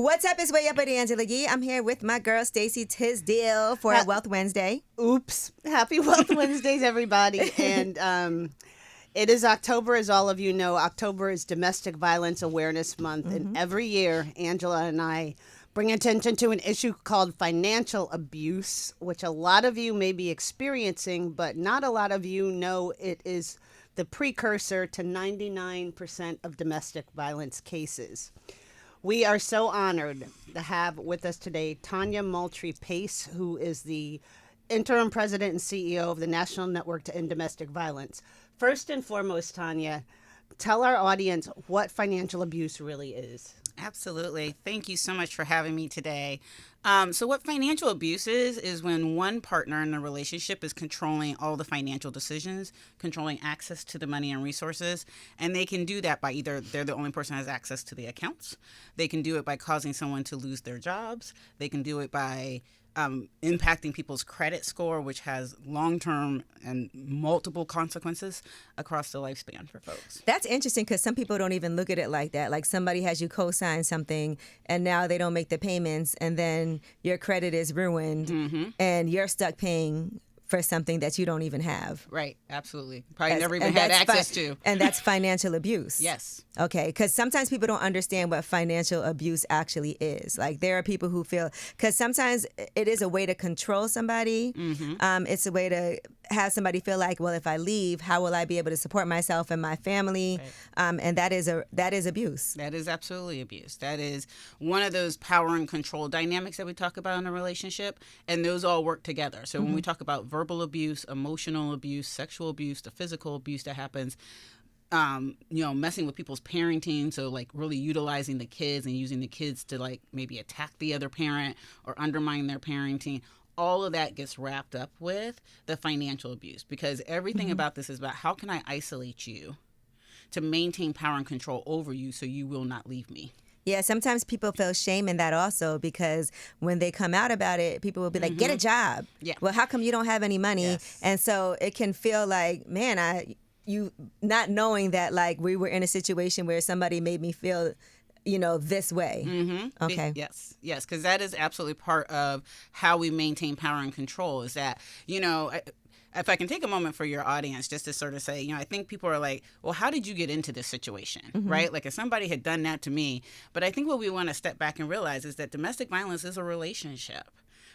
What's up? It's Way Up with Angela Yee. I'm here with my girl Stacey Tisdale for Wealth Wednesday. Oops. Happy Wealth Wednesdays, everybody. And it is October, as all of you know. October is Domestic Violence Awareness Month. And every year, Angela and I bring attention to an issue called financial abuse, which a lot of you may be experiencing, but not a lot of you know it is the precursor to 99% of domestic violence cases. We are so honored to have with us today Tonia Moultry-Pace, who is the interim president and CEO of the National Network to End Domestic Violence. First and foremost, Tonia, tell our audience what financial abuse really is. Absolutely. Thank you so much for having me today. So what financial abuse is when one partner in the relationship is controlling all the financial decisions, controlling access to the money and resources. And they can do that by either they're the only person who has access to the accounts. They can do it by causing someone to lose their jobs. They can do it by impacting people's credit score, which has long-term and multiple consequences across the lifespan for folks. That's interesting because some people don't even look at it like that. Like somebody has you co-sign something and now they don't make the payments and then your credit is ruined and you're stuck paying for something that you don't even have. Right, absolutely. Probably never even had access to. And that's financial abuse. Yes. Okay, because sometimes people don't understand what financial abuse actually is. Like there are people who feel, because sometimes it is a way to control somebody. It's a way to have somebody feel like, well, if I leave, how will I be able to support myself and my family? Right. And that is abuse. That is absolutely abuse. That is one of those power and control dynamics that we talk about in a relationship, and those all work together. So when we talk about verbal abuse, emotional abuse, sexual abuse, the physical abuse that happens, messing with people's parenting, so like really utilizing the kids and using the kids to like maybe attack the other parent or undermine their parenting. All of that gets wrapped up with the financial abuse, because everything about this is about how can I isolate you to maintain power and control over you so you will not leave me. Yeah, sometimes people feel shame in that also, because when they come out about it, people will be like, get a job. Yeah. Well, how come you don't have any money? Yes. And so it can feel like, man, you not knowing that like we were in a situation where somebody made me feel this way. Okay. Yes, because that is absolutely part of how we maintain power and control, is that, if I can take a moment for your audience just to sort of say, I think people are like, well, how did you get into this situation, right? Like if somebody had done that to me. But I think what we want to step back and realize is that domestic violence is a relationship.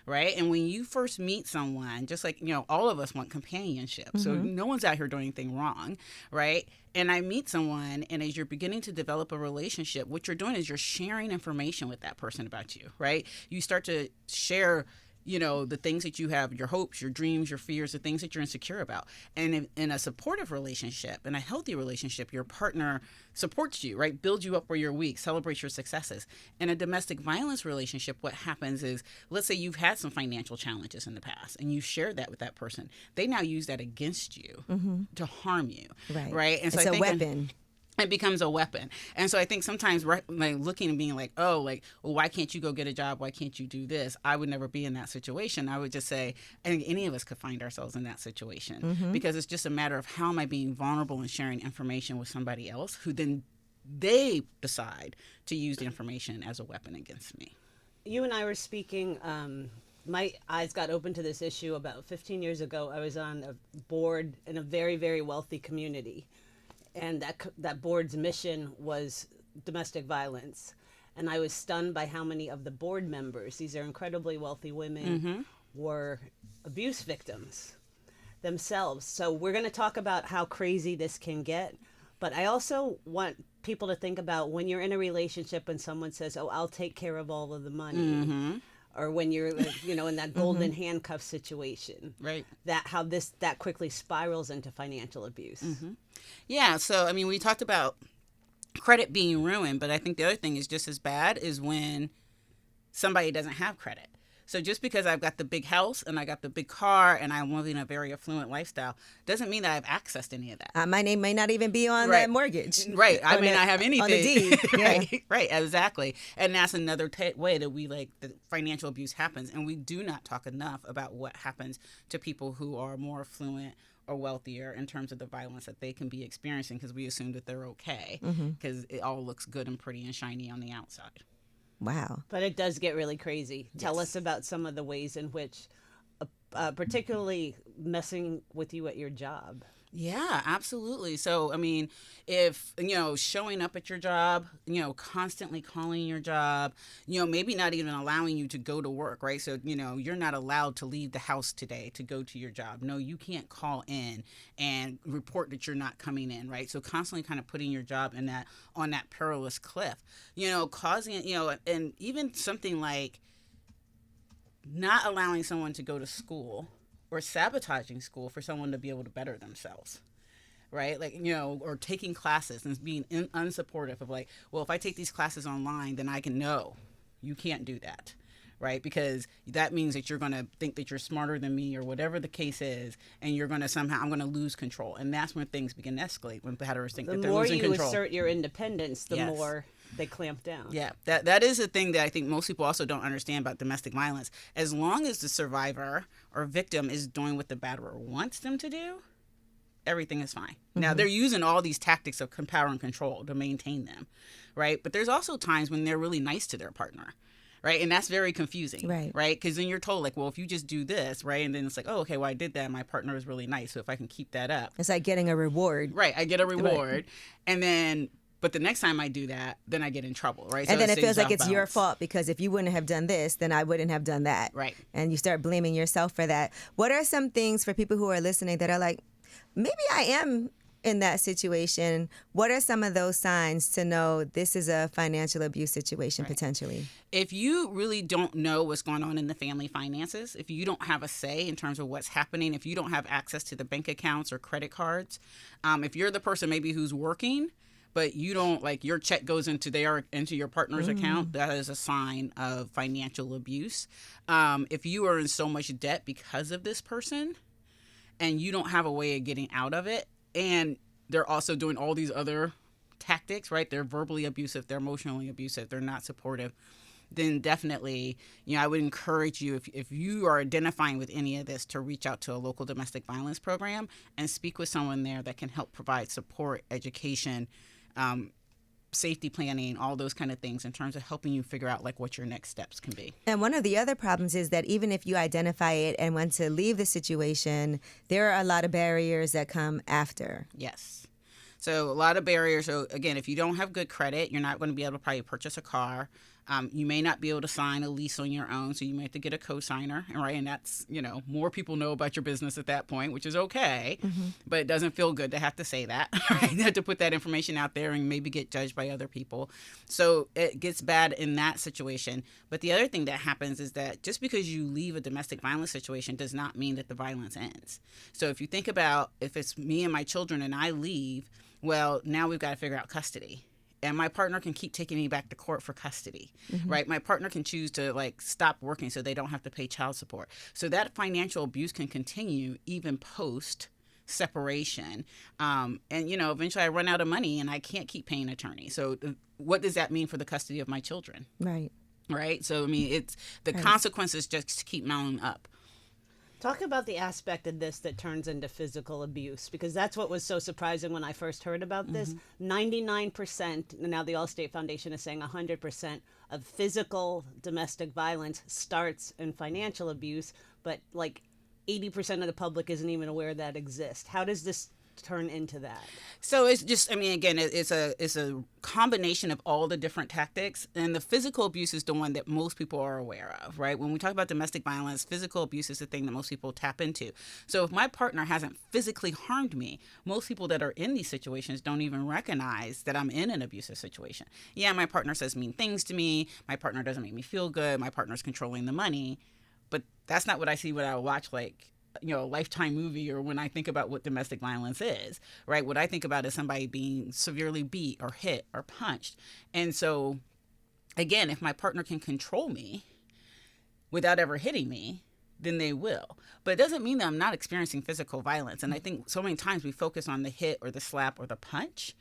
Right. And when you first meet someone, just like, all of us want companionship. So no one's out here doing anything wrong. Right. And I meet someone, and as you're beginning to develop a relationship, what you're doing is you're sharing information with that person about you. Right. You start to share the things that you have, your hopes, your dreams, your fears, the things that you're insecure about. And in a supportive relationship, in a healthy relationship, your partner supports you, right? Builds you up where you're weak, celebrates your successes. In a domestic violence relationship, what happens is, let's say you've had some financial challenges in the past and you shared that with that person. They now use that against you to harm you, right? And so it's a weapon. It becomes a weapon. And so I think sometimes like looking and being like, oh, like, well, why can't you go get a job? Why can't you do this? I would never be in that situation. I would just say, I think any of us could find ourselves in that situation, because it's just a matter of how am I being vulnerable and sharing information with somebody else who then they decide to use the information as a weapon against me. You and I were speaking, my eyes got open to this issue about 15 years ago. I was on a board in a very, very wealthy community. And that board's mission was domestic violence. And I was stunned by how many of the board members, these are incredibly wealthy women, were abuse victims themselves. So we're going to talk about how crazy this can get. But I also want people to think about when you're in a relationship and someone says, oh, I'll take care of all of the money. Or when you're, in that golden handcuff situation, right? How that quickly spirals into financial abuse. Yeah. So, we talked about credit being ruined, but I think the other thing is just as bad is when somebody doesn't have credit. So just because I've got the big house and I got the big car and I'm living a very affluent lifestyle doesn't mean that I've access to any of that. My name may not even be on that mortgage. Right. I may not have anything. On the deed. Yeah. Right. Exactly. And that's another way that the financial abuse happens. And we do not talk enough about what happens to people who are more affluent or wealthier in terms of the violence that they can be experiencing, because we assume that they're okay because it all looks good and pretty and shiny on the outside. Wow. But it does get really crazy. Tell us about some of the ways in which, particularly messing with you at your job. Yeah, absolutely. So, I mean, if, showing up at your job, constantly calling your job, maybe not even allowing you to go to work, right? So, you're not allowed to leave the house today to go to your job. No, you can't call in and report that you're not coming in, right? So constantly kind of putting your job on that perilous cliff, causing, and even something like not allowing someone to go to school or sabotaging school for someone to be able to better themselves, right? Like, or taking classes and being unsupportive of like, well, if I take these classes online, then I can know. You can't do that, right? Because that means that you're going to think that you're smarter than me or whatever the case is, and you're going to I'm going to lose control. And that's when things begin to escalate, when competitors think that they're losing control. The more you assert your independence, the more they clamp down. Yeah, that is a thing that I think most people also don't understand about domestic violence. As long as the survivor or victim is doing what the batterer wants them to do, everything is fine. Mm-hmm. Now, they're using all these tactics of power and control to maintain them, right? But there's also times when they're really nice to their partner, right? And that's very confusing, right? Because then you're told, like, well, if you just do this, right? And then it's like, oh, okay, well, I did that. My partner is really nice. So if I can keep that up. It's like getting a reward. Right, I get a reward. Right. And then... But the next time I do that, then I get in trouble, right? And so then it feels like it's your fault because if you wouldn't have done this, then I wouldn't have done that. Right. And you start blaming yourself for that. What are some things for people who are listening that are like, maybe I am in that situation? What are some of those signs to know this is a financial abuse situation potentially? If you really don't know what's going on in the family finances, if you don't have a say in terms of what's happening, if you don't have access to the bank accounts or credit cards, if you're the person maybe who's working, but you don't, like, your check goes into your partner's account, that is a sign of financial abuse. If you are in so much debt because of this person and you don't have a way of getting out of it, and they're also doing all these other tactics, right? They're verbally abusive, they're emotionally abusive, they're not supportive, then definitely, I would encourage you, if you are identifying with any of this, to reach out to a local domestic violence program and speak with someone there that can help provide support, education, safety planning, all those kind of things in terms of helping you figure out like what your next steps can be. And one of the other problems is that even if you identify it and want to leave the situation, there are a lot of barriers that come after. Yes. So a lot of barriers. So again, if you don't have good credit, you're not going to be able to probably purchase a car. You may not be able to sign a lease on your own, so you may have to get a co-signer, right? And that's, more people know about your business at that point, which is okay, but it doesn't feel good to have to say that, right? You have to put that information out there and maybe get judged by other people. So it gets bad in that situation. But the other thing that happens is that just because you leave a domestic violence situation does not mean that the violence ends. So if you think about, if it's me and my children and I leave, well, now we've got to figure out custody. And my partner can keep taking me back to court for custody, right? My partner can choose to stop working so they don't have to pay child support. So that financial abuse can continue even post separation. And, eventually I run out of money and I can't keep paying attorney. So what does that mean for the custody of my children? Right. Right. So, I mean, it's the consequences just keep mounting up. Talk about the aspect of this that turns into physical abuse, because that's what was so surprising when I first heard about this. 99%, now the Allstate Foundation is saying 100% of physical domestic violence starts in financial abuse, but 80% of the public isn't even aware that exists. How does this turn into that? So it's just, again, it's a combination of all the different tactics, and the physical abuse is the one that most people are aware of, right? When we talk about domestic violence, physical abuse is the thing that most people tap into. So if my partner hasn't physically harmed me, most people that are in these situations don't even recognize that I'm in an abusive situation. Yeah, my partner says mean things to me, my partner doesn't make me feel good, my partner's controlling the money, but that's not what I see when I watch a Lifetime movie, or when I think about what domestic violence is, right? What I think about is somebody being severely beat or hit or punched. And so, again, if my partner can control me without ever hitting me, then they will. But it doesn't mean that I'm not experiencing physical violence. And I think so many times we focus on the hit or the slap or the punch,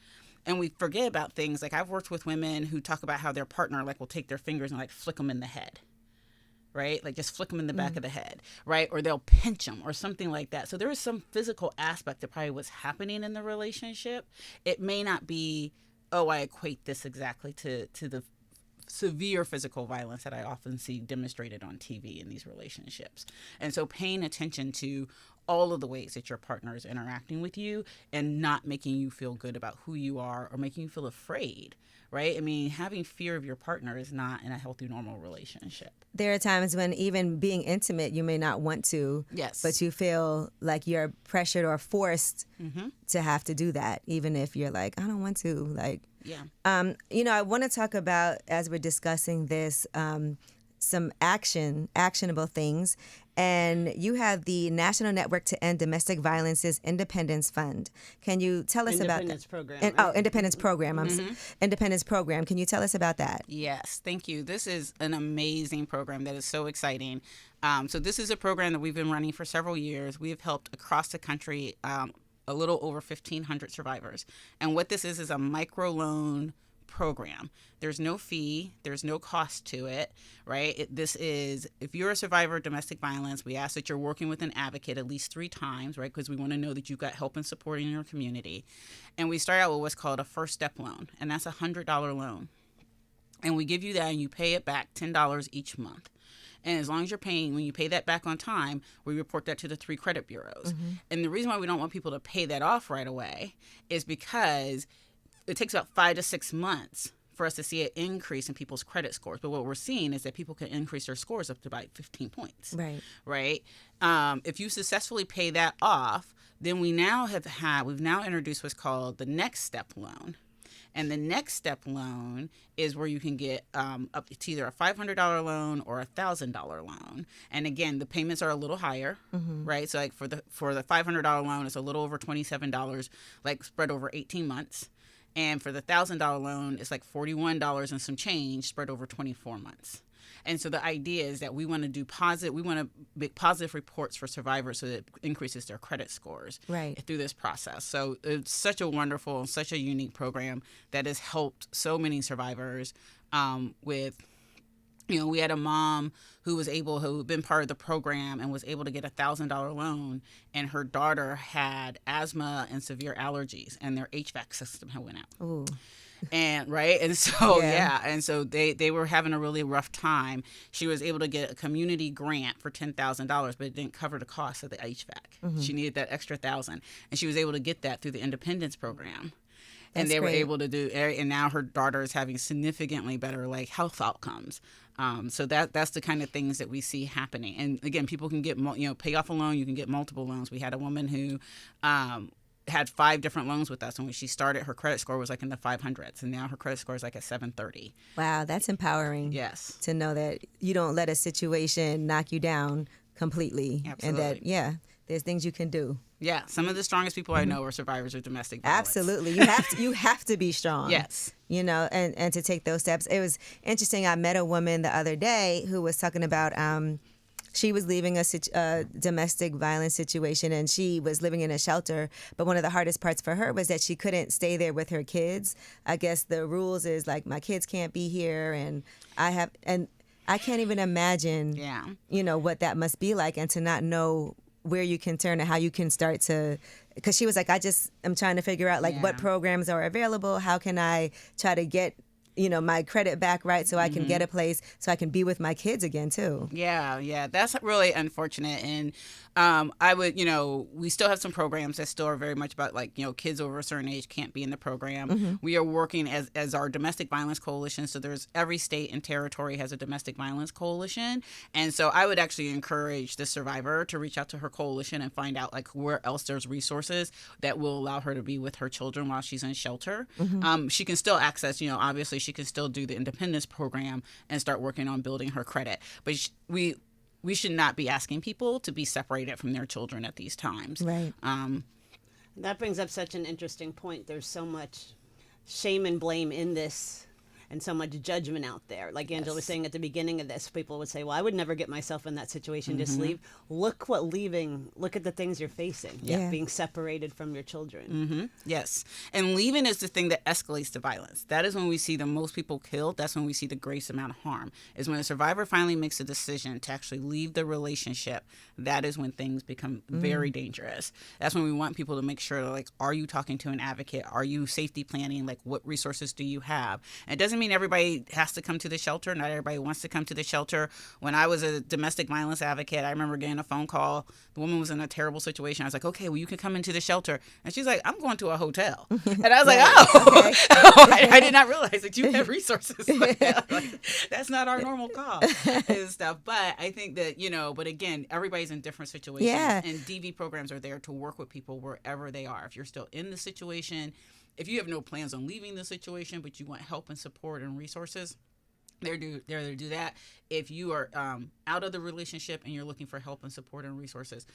and we forget about things. Like, I've worked with women who talk about how their partner will take their fingers and flick them in the head. Right? Just flick them in the back of the head, right? Or they'll pinch them or something like that. So there is some physical aspect to probably what's happening in the relationship. It may not be, I equate this exactly to the severe physical violence that I often see demonstrated on TV in these relationships. And so paying attention to all of the ways that your partner is interacting with you and not making you feel good about who you are or making you feel afraid, right? I mean, having fear of your partner is not in a healthy, normal relationship. There are times when even being intimate, you may not want to, yes, but you feel like you're pressured or forced to have to do that, even if you're like, I don't want to. Like, yeah. You know, I want to talk about, as we're discussing this, some actionable things. And you have the National Network to End Domestic Violence's Independence Fund. Can you tell us about that? Program, right? Oh, Independence Program. Independence Program. Can you tell us about that? Yes, thank you. This is an amazing program that is so exciting. So this is a program that we've been running for several years. We have helped across the country a little over 1,500 survivors. And what this is a microloan program. There's no fee. There's no cost to it, right? This is, if you're a survivor of domestic violence, we ask that you're working with an advocate at least 3 times, right? Because we want to know that you've got help and support in your community. And we start out with what's called a first step loan, and that's a $100 loan. And we give you that and you pay it back $10 each month. And as long as you're paying, when you pay that back on time, we report that to the 3 credit bureaus. And the reason why we don't want people to pay that off right away is because it takes about 5 to 6 months for us to see an increase in people's credit scores. But what we're seeing is that people can increase their scores up to about 15 points. Right? If you successfully pay that off, then we've now introduced what's called the next step loan. And the next step loan is where you can get it's either a $500 loan or a $1,000 loan. And again, the payments are a little higher, right? So like for the $500 loan, it's a little over $27, like spread over 18 months. And for the $1,000 loan, it's like $41 and some change spread over 24 months. And so the idea is that we want to make positive reports for survivors so that it increases their credit scores through this process. So it's such a wonderful, such a unique program that has helped so many survivors with. You know, we had a mom who had been part of the program and was able to get a $1,000 loan, and her daughter had asthma and severe allergies, and their HVAC system had went out. Ooh. And so and so they were having a really rough time. She was able to get a community grant for $10,000, but it didn't cover the cost of the HVAC. She needed that extra $1,000, and she was able to get that through the Independence Program. And they were able to do, and now her daughter is having significantly better health outcomes. So that's the kind of things that we see happening. And again, people can get, pay off a loan. You can get multiple loans. We had a woman who had 5 different loans with us. And when she started, her credit score was in the 500s. And now her credit score is at 730. Wow, that's empowering. Yes. To know that you don't let a situation knock you down completely. Absolutely. And that, there's things you can do. Yeah, some of the strongest people I know are survivors of domestic violence. Absolutely. You have to be strong. Yes. And to take those steps. It was interesting. I met a woman the other day who was talking about she was leaving a domestic violence situation, and she was living in a shelter. But one of the hardest parts for her was that she couldn't stay there with her kids. I guess the rules is my kids can't be here, and I can't even imagine, what that must be like, and to not know where you can turn and how you can start to, because she was like, I'm trying to figure out what programs are available. How can I try to get, my credit back right so I can get a place so I can be with my kids again too. Yeah. That's really unfortunate. And I would, we still have some programs that still are very much about kids over a certain age can't be in the program. We are working as our domestic violence coalition. So there's every state and territory has a domestic violence coalition. And so I would actually encourage the survivor to reach out to her coalition and find out where else there's resources that will allow her to be with her children while she's in shelter. She can still access, obviously she can still do the Independence Program and start working on building her credit. But we should not be asking people to be separated from their children at these times. Right. That brings up such an interesting point. There's so much shame and blame in this and so much judgment out there. Like Angela was saying at the beginning of this, people would say, well, I would never get myself in that situation, just leave. Look at the things you're facing, being separated from your children. Yes. And leaving is the thing that escalates the violence. That is when we see the most people killed. That's when we see the greatest amount of harm, is when a survivor finally makes a decision to actually leave the relationship. That is when things become very dangerous. That's when we want people to make sure, are you talking to an advocate? Are you safety planning? What resources do you have? And it doesn't mean everybody has to come to the shelter. Not everybody wants to come to the shelter. When I was a domestic violence advocate, I remember getting a phone call. The woman was in a terrible situation. I was like, okay, well, you can come into the shelter. And she's like, I'm going to a hotel. And I was like, oh, okay. I did not realize that you have resources like that. Like, that's not our normal call and stuff. But I think that, but again, everybody's in different situations. Yeah. And DV programs are there to work with people wherever they are. If you're still in the situation, if you have no plans on leaving the situation, but you want help and support and resources, they're there to do that. If you are out of the relationship and you're looking for help and support and resources,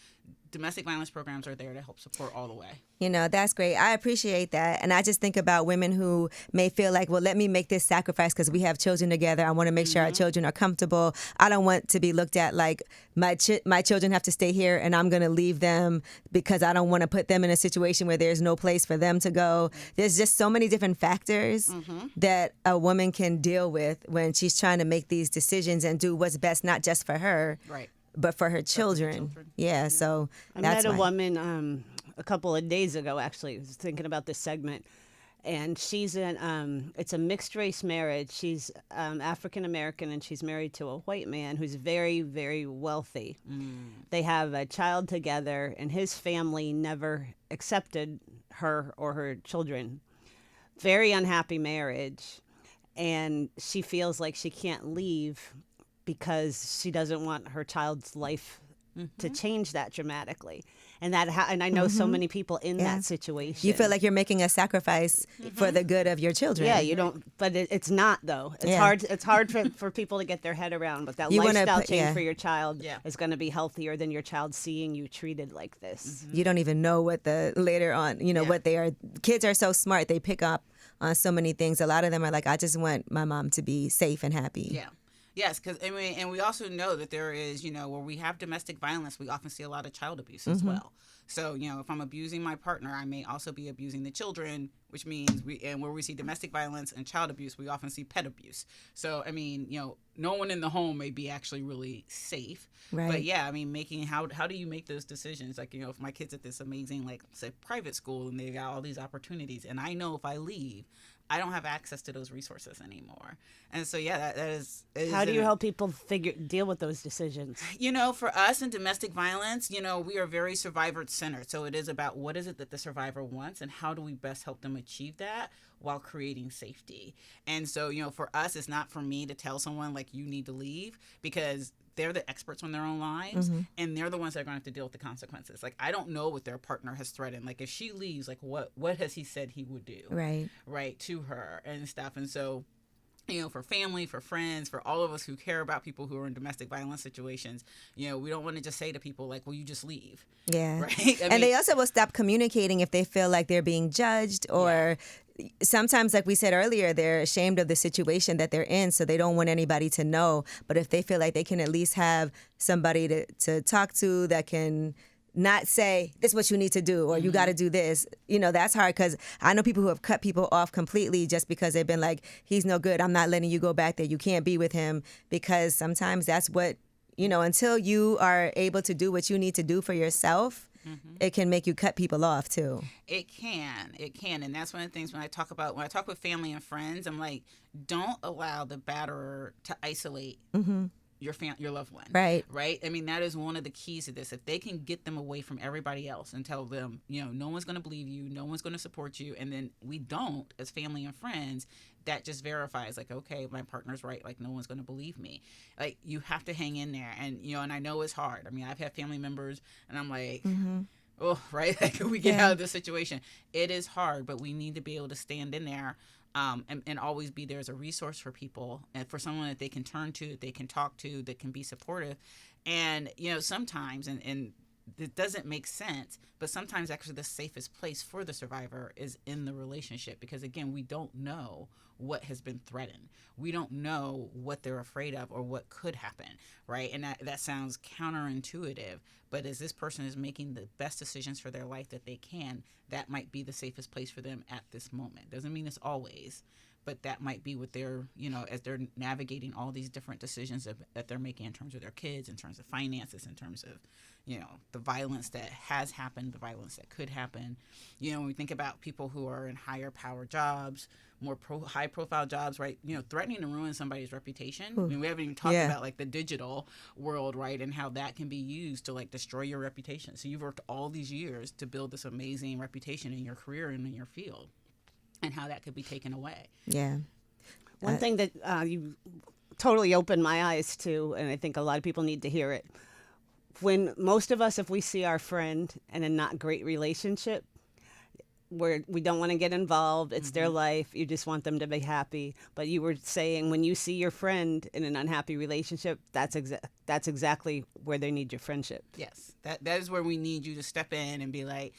domestic violence programs are there to help support all the way. That's great. I appreciate that. And I just think about women who may feel like, well, let me make this sacrifice because we have children together. I want to make sure our children are comfortable. I don't want to be looked at like my children have to stay here and I'm going to leave them because I don't want to put them in a situation where there's no place for them to go. There's just so many different factors that a woman can deal with when she's trying to make these decisions and do what's best, not just for her, right, but for her children. Yeah, so that's I met a woman a couple of days ago, actually. I was thinking about this segment. And she's it's a mixed race marriage. She's African American and she's married to a white man who's very, very wealthy. They have a child together and his family never accepted her or her children. Very unhappy marriage. And she feels like she can't leave because she doesn't want her child's life to change that dramatically. And and I know so many people in that situation. You feel like you're making a sacrifice for the good of your children. Yeah, you don't, but it's not though. It's hard for people to get their head around, but that lifestyle change for your child is going to be healthier than your child seeing you treated like this. You don't even know what later on, what they are. Kids are so smart. They pick up on so many things. A lot of them are like, I just want my mom to be safe and happy. Yeah. Yes, because and we also know that there is, where we have domestic violence, we often see a lot of child abuse as well. So, if I'm abusing my partner, I may also be abusing the children, which means where we see domestic violence and child abuse, we often see pet abuse. So, no one in the home may be actually really safe. Right. But yeah, how do you make those decisions? Like, if my kid's at this amazing, like, say, private school and they got all these opportunities, and I know if I leave, I don't have access to those resources anymore. And so, yeah, that is how do you help people deal with those decisions? For us in domestic violence, we are very survivor-centered. So it is about what is it that the survivor wants and how do we best help them achieve that while creating safety. And so, for us, it's not for me to tell someone, like, you need to leave, because they're the experts on their own lives, and they're the ones that are going to have to deal with the consequences. Like, I don't know what their partner has threatened. Like, if she leaves, like, what has he said he would do? Right, to her and stuff. And so, for family, for friends, for all of us who care about people who are in domestic violence situations, we don't want to just say to people, like, well, you just leave. Yeah. Right? And they also will stop communicating if they feel like they're being judged or... Sometimes, like we said earlier, they're ashamed of the situation that they're in, so they don't want anybody to know. But if they feel like they can at least have somebody to talk to that can not say, this is what you need to do, or you got to do this, that's hard, because I know people who have cut people off completely just because they've been like, he's no good, I'm not letting you go back there, you can't be with him, because sometimes that's what, until you are able to do what you need to do for yourself, it can make you cut people off too. It can. And that's one of the things when I talk with family and friends, I'm like, don't allow the batterer to isolate your loved one. Right. That is one of the keys to this. If they can get them away from everybody else and tell them, no one's going to believe you, no one's going to support you, and then we don't as family and friends, that just verifies, like, okay, my partner's right, like, no one's going to believe me. Like, you have to hang in there. And, and I know it's hard. I've had family members and I'm like, oh, right, like, we get out of this situation. It is hard, but we need to be able to stand in there and always be there as a resource for people and for someone that they can turn to, that they can talk to, that can be supportive. And, sometimes, and it doesn't make sense, but sometimes actually the safest place for the survivor is in the relationship, because, again, we don't know what has been threatened. We don't know what they're afraid of or what could happen, right? And that sounds counterintuitive, but as this person is making the best decisions for their life that they can, that might be the safest place for them at this moment. Doesn't mean it's always, but that might be what they're, as they're navigating all these different decisions that they're making in terms of their kids, in terms of finances, in terms of, the violence that has happened, the violence that could happen. When we think about people who are in higher power jobs, more high profile jobs, right? Threatening to ruin somebody's reputation. I mean, we haven't even talked about like the digital world, right? And how that can be used to like destroy your reputation. So you've worked all these years to build this amazing reputation in your career and in your field, and how that could be taken away. Yeah. One thing that you totally opened my eyes to, and I think a lot of people need to hear it. When most of us, if we see our friend in a not great relationship, where we don't want to get involved, it's their life, you just want them to be happy. But you were saying when you see your friend in an unhappy relationship, that's exactly where they need your friendship. Yes, that is where we need you to step in and be like,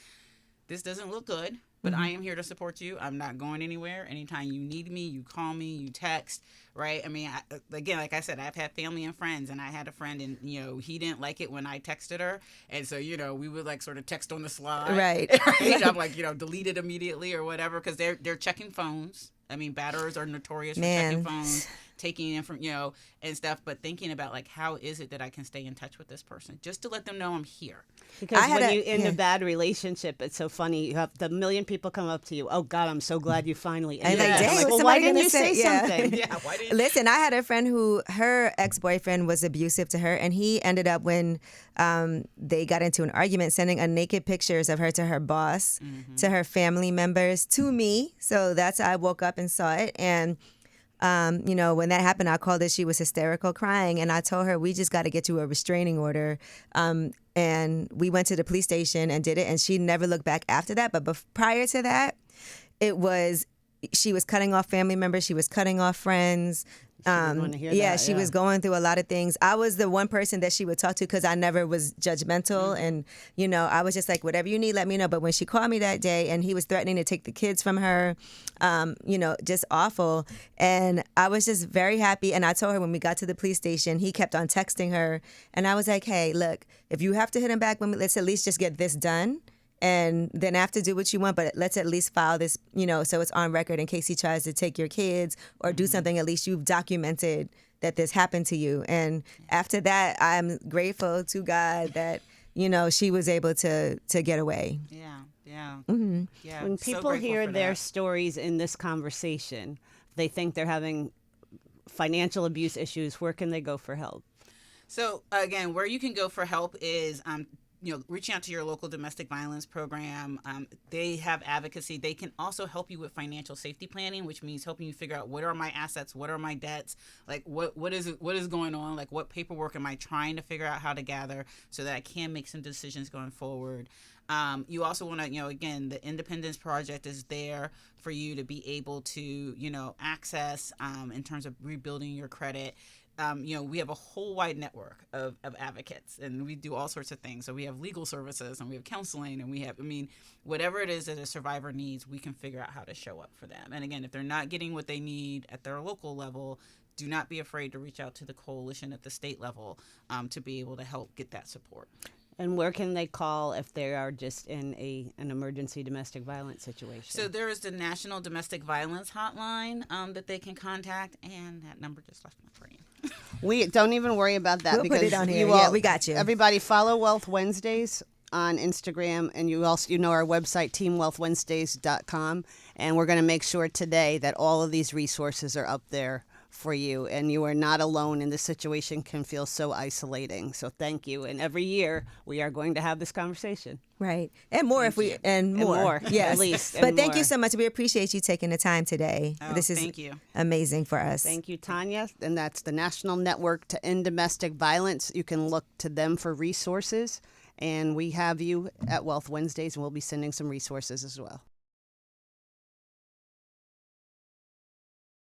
this doesn't look good, but I am here to support you. I'm not going anywhere. Anytime you need me, you call me, you text, right? I mean, again, like I said, I've had family and friends, and I had a friend, and, he didn't like it when I texted her. And so, we would like sort of text on the slide. Right. I'm like, delete it immediately or whatever, because they're checking phones. I mean, batterers are notorious for checking phones, taking in from, and stuff, but thinking about like, how is it that I can stay in touch with this person just to let them know I'm here. Because when you're in a bad relationship, it's so funny. You have the million people come up to you. Oh God, I'm so glad you finally. And like, dang, well, why didn't you say something? Why didn't Listen, I had a friend who her ex-boyfriend was abusive to her, and he ended up when they got into an argument, sending naked pictures of her to her boss, to her family members, to me. So that's how I woke up and saw it. And when that happened, I called her. She was hysterical, crying, and I told her, we just got to get you a restraining order. And we went to the police station and did it, and she never looked back after that. But prior to that, she was cutting off family members. She was cutting off friends. She was going through a lot of things. I was the one person that she would talk to because I never was judgmental. And, I was just like, whatever you need, let me know. But when she called me that day and he was threatening to take the kids from her, just awful. And I was just very happy. And I told her when we got to the police station, he kept on texting her. And I was like, hey, look, if you have to hit him back, let's at least just get this done. And then after do what you want, but let's at least file this, so it's on record in case he tries to take your kids or do something. At least you've documented that this happened to you. And after that, I'm grateful to God that, she was able to get away. Yeah. When people hear their stories in this conversation, they think they're having financial abuse issues. Where can they go for help? So again, where you can go for help is reaching out to your local domestic violence program. They have advocacy. They can also help you with financial safety planning, which means helping you figure out what are my assets, what are my debts, like what is going on, like what paperwork am I trying to figure out how to gather so that I can make some decisions going forward. You also want to, again, the Independence Project is there for you to be able to, access in terms of rebuilding your credit. We have a whole wide network of advocates, and we do all sorts of things. So we have legal services, and we have counseling, and we have, whatever it is that a survivor needs, we can figure out how to show up for them. And again, if they're not getting what they need at their local level, do not be afraid to reach out to the coalition at the state level to be able to help get that support. And where can they call if they are just in an emergency domestic violence situation? So there is the National Domestic Violence Hotline that they can contact, and that number just left my brain. We don't even worry about that. We'll because put it on here. We got you. Everybody follow Wealth Wednesdays on Instagram, and you also our website, teamwealthwednesdays.com, and we're going to make sure today that all of these resources are up there for you, and you are not alone, and this situation can feel so isolating. So thank you. And every year we are going to have this conversation. Right. And more more. Yes. At least. But thank you so much. We appreciate you taking the time today. This is thank you. Amazing for us. Thank you, Tonia. And that's the National Network to End Domestic Violence. You can look to them for resources. And we have you at Wealth Wednesdays, and we'll be sending some resources as well.